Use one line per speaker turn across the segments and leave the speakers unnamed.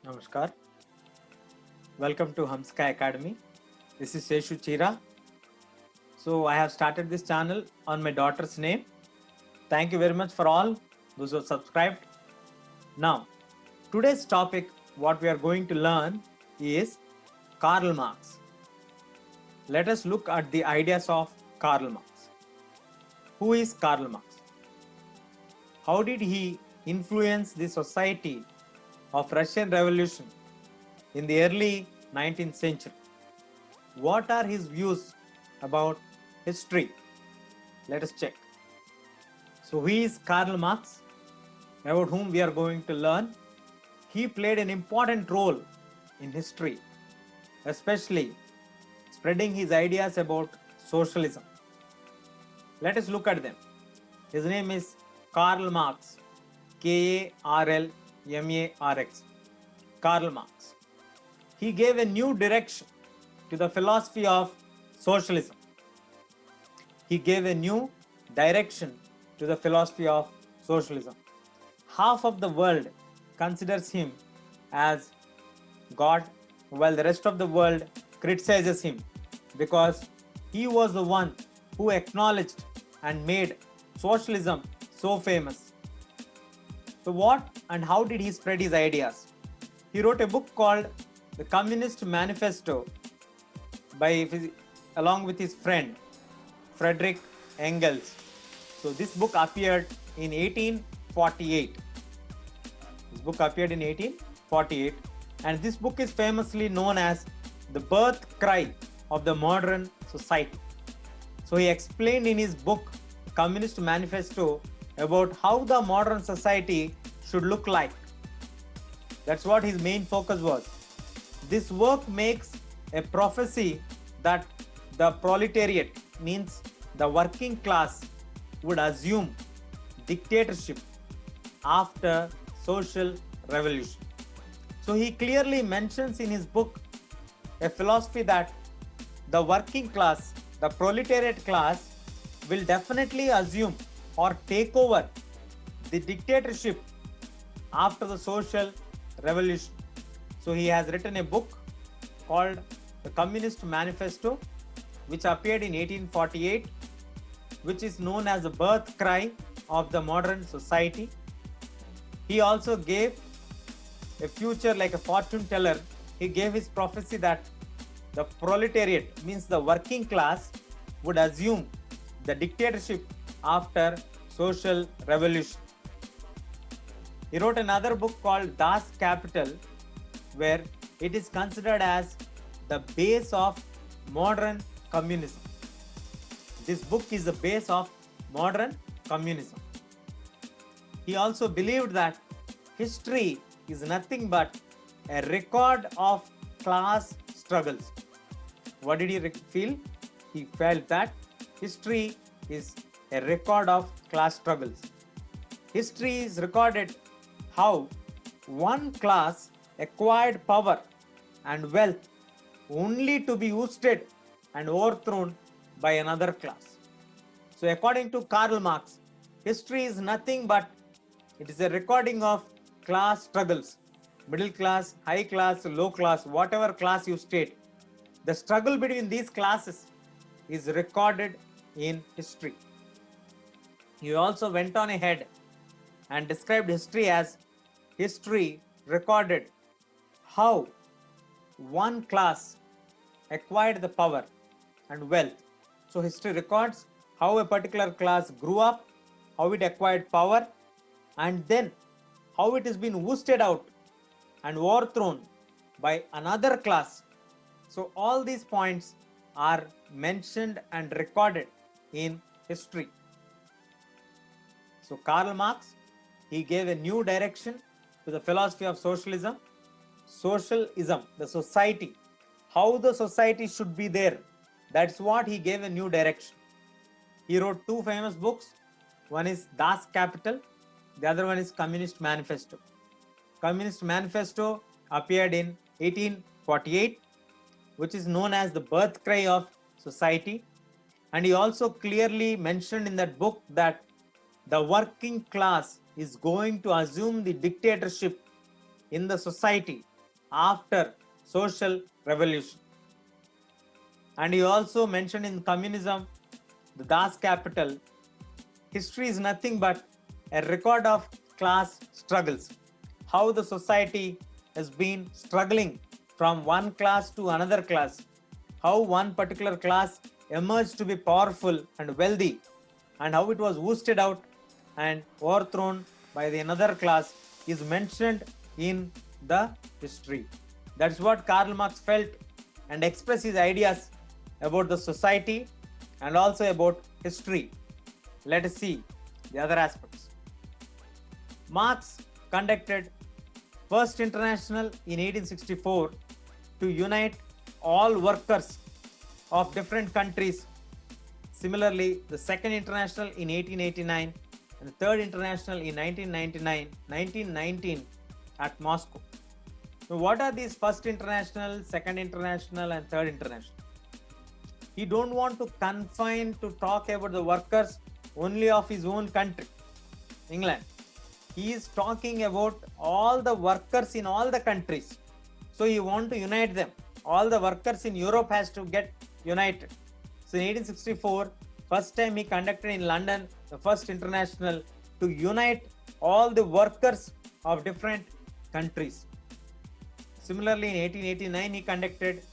Namaskar. Welcome to Hamska Academy. This is Seshu Chira. So I have started this channel on my daughter's name. Thank you very much for all those who have subscribed. Now, today's topic, what we are going to learn is Karl Marx. Let us look at the ideas of Karl Marx. Who is Karl Marx? How did he influence the society of Russian Revolution in the early 19th century? What are his views about history? Let us check. So, who is Karl Marx? About whom we are going to learn. He played an important role in history, especially spreading his ideas about socialism. Let us look at them. His name is Karl Marx, Karlmarx. Karl Marx. He gave a new direction to the philosophy of socialism. He gave a new direction to the philosophy of socialism. Half of the world considers him as God, while the rest of the world criticizes him because he was the one who acknowledged and made socialism so famous. So, what and how did he spread his ideas? He wrote a book called The Communist Manifesto along with his friend Friedrich Engels. So this book appeared in 1848. This book appeared in 1848, and this book is famously known as the birth cry of the modern society. So he explained in his book Communist Manifesto about how the modern society should look like. That's what his main focus was. This work makes a prophecy that the proletariat, means the working class, would assume dictatorship after social revolution. So he clearly mentions in his book a philosophy that the working class, the proletariat class, will definitely assume or take over the dictatorship after the social revolution. So he has written a book called The Communist Manifesto, which appeared in 1848, which is known as the birth cry of the modern society. He also gave a future like a fortune teller. He gave his prophecy that the proletariat, means the working class, would assume the dictatorship after social revolution. He wrote another book called Das Kapital, where it is considered as the base of modern communism. This book is the base of modern communism. He also believed that history is nothing but a record of class struggles. What did he feel? He felt that history is a record of class struggles. History is recorded how one class acquired power and wealth only to be ousted and overthrown by another class. So according to Karl Marx, history is nothing but it is a recording of class struggles. Middle class, high class, low class, whatever class you state, the struggle between these classes is recorded in history. He also went on ahead and described history as history recorded how one class acquired the power and wealth. So history records how a particular class grew up, how it acquired power, and then how it has been ousted out and overthrown by another class. So all these points are mentioned and recorded in history. So Karl Marx, he gave a new direction to the philosophy of socialism. Socialism, the society, how the society should be there. That's what he gave a new direction. He wrote two famous books. One is Das Kapital, the other one is Communist Manifesto. Communist Manifesto appeared in 1848, which is known as the birth cry of society. And he also clearly mentioned in that book that the working class is going to assume the dictatorship in the society after social revolution. And he also mentioned in Communism, the Das Kapital, history is nothing but a record of class struggles, how the society has been struggling from one class to another class, how one particular class emerged to be powerful and wealthy, and how it was boosted out and overthrown by the another class is mentioned in the history. That's what Karl Marx felt and expressed his ideas about the society and also about history. Let us see the other aspects. Marx conducted First International in 1864 to unite all workers of different countries. Similarly, the Second International in 1889 and the Third International in 1919 at Moscow. So what are these First International, Second International and Third International? He don't want to confine to talk about the workers only of his own country, England. He is talking about all the workers in all the countries. So he want to unite them. All the workers in Europe has to get united. So in 1864, first time he conducted in London the First International to unite all the workers of different countries. Similarly, in 1889 he conducted,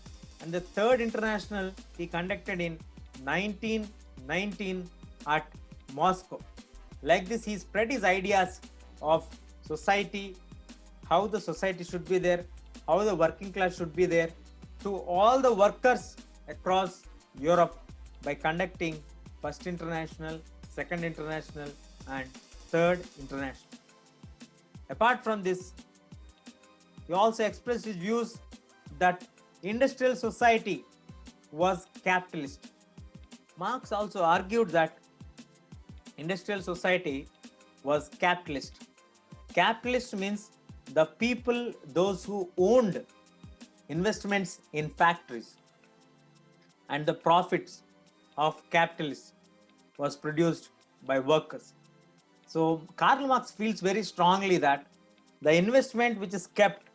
and the Third International he conducted in 1919 at Moscow. Like this, he spread his ideas of society, how the society should be there, how the working class should be there, to all the workers across Europe by conducting First International, Second International, and Third International. Apart from this, he also expressed his views that industrial society was capitalist. Marx also argued that industrial society was capitalist. Capitalist means the people, those who owned investments in factories, and the profits of capitalists was produced by workers. So Karl Marx feels very strongly that the investment which is kept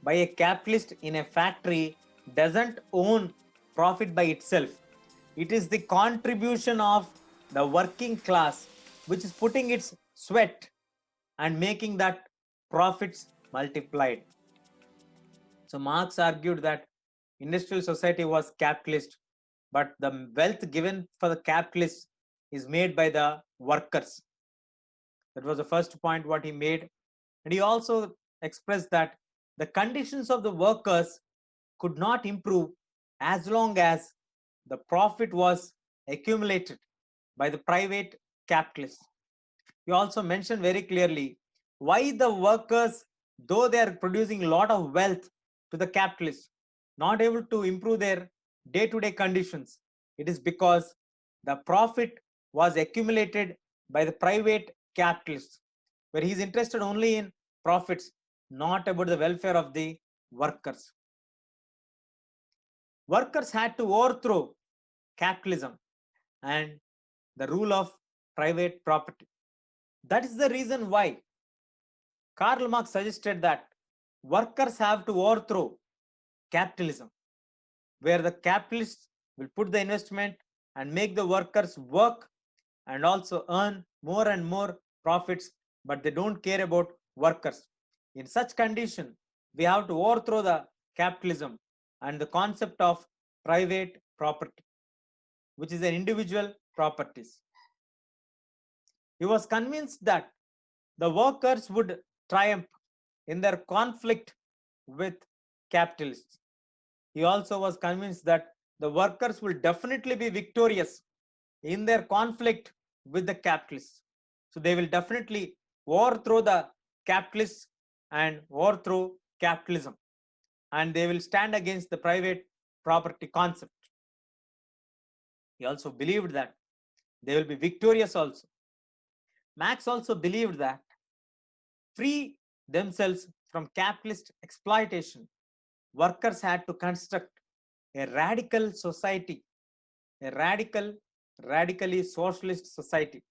by a capitalist in a factory doesn't own profit by itself. It is the contribution of the working class which is putting its sweat and making that profits multiplied. So Marx argued that industrial society was capitalist, but the wealth given for the capitalists is made by the workers. That was the first point what he made. And he also expressed that the conditions of the workers could not improve as long as the profit was accumulated by the private capitalists. He also mentioned very clearly why the workers, though they are producing a lot of wealth to the capitalists, not able to improve their day-to-day conditions. It is because the profit was accumulated by the private capitalists, where he is interested only in profits, not about the welfare of the workers. Workers had to overthrow capitalism and the rule of private property. That is the reason why Karl Marx suggested that workers have to overthrow capitalism, where the capitalists will put the investment and make the workers work and also earn more and more profits, but they don't care about workers. In such condition, we have to overthrow the capitalism and the concept of private property, which is an individual properties. He was convinced that the workers would triumph in their conflict with capitalists. He also was convinced that the workers will definitely be victorious in their conflict with the capitalists. So they will definitely overthrow the capitalists and overthrow capitalism, and they will stand against the private property concept. He also believed that they will be victorious also. Marx also believed that free themselves from capitalist exploitation, workers had to construct a radical society, a radically socialist society,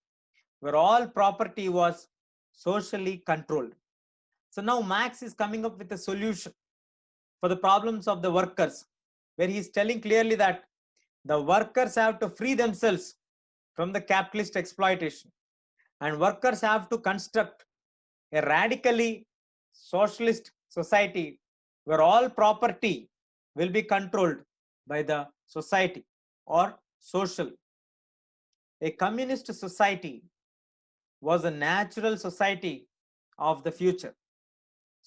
where all property was socially controlled. So now Marx is coming up with a solution. for the problems of the workers, where he is telling clearly that the workers have to free themselves from the capitalist exploitation, and workers have to construct a radically socialist society where all property will be controlled by the society or social. A communist society was a natural society of the future.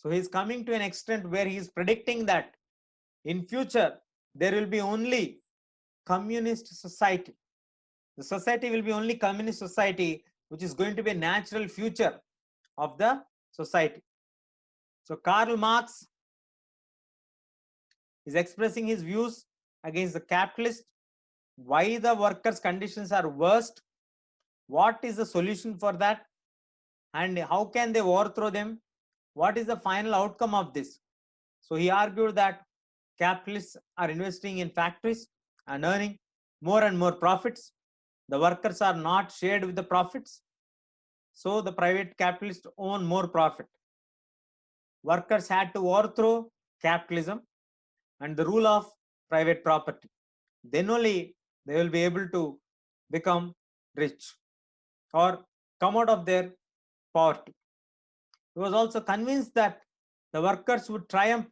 So he is coming to an extent where he is predicting that in future there will be only communist society. The society will be only communist society, which is going to be a natural future of the society. So Karl Marx is expressing his views against the capitalist, why the workers' conditions are worst, what is the solution for that, and how can they overthrow them, what is the final outcome of this. So he argued that capitalists are investing in factories and earning more and more profits. The workers are not shared with the profits, so the private capitalists own more profit. Workers had to overthrow capitalism and the rule of private property. Then only they will be able to become rich or come out of their poverty. He was also convinced that the workers would triumph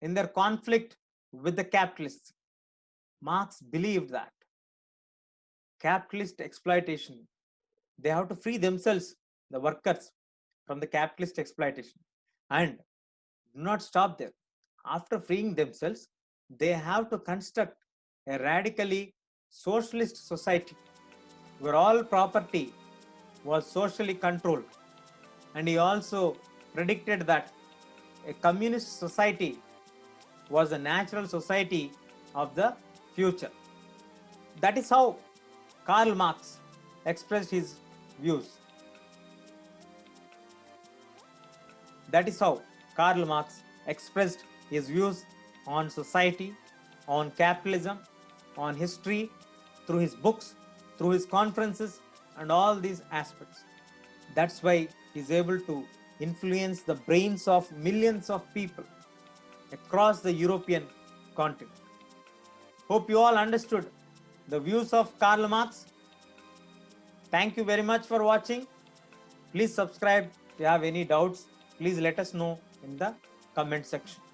in their conflict with the capitalists. Marx believed that capitalist exploitation, they have to free themselves, the workers, from the capitalist exploitation, and do not stop there. After freeing themselves, they have to construct a radically socialist society where all property was socially controlled. And he also predicted that a communist society was a natural society of the future. That is how Karl Marx expressed his views. That is how Karl Marx expressed his views on society, on capitalism, on history, through his books, through his conferences, and all these aspects. That's why he's able to influence the brains of millions of people across the European continent. Hope you all understood the views of Karl Marx. Thank you very much for watching. Please subscribe. If you have any doubts, please let us know in the comment section.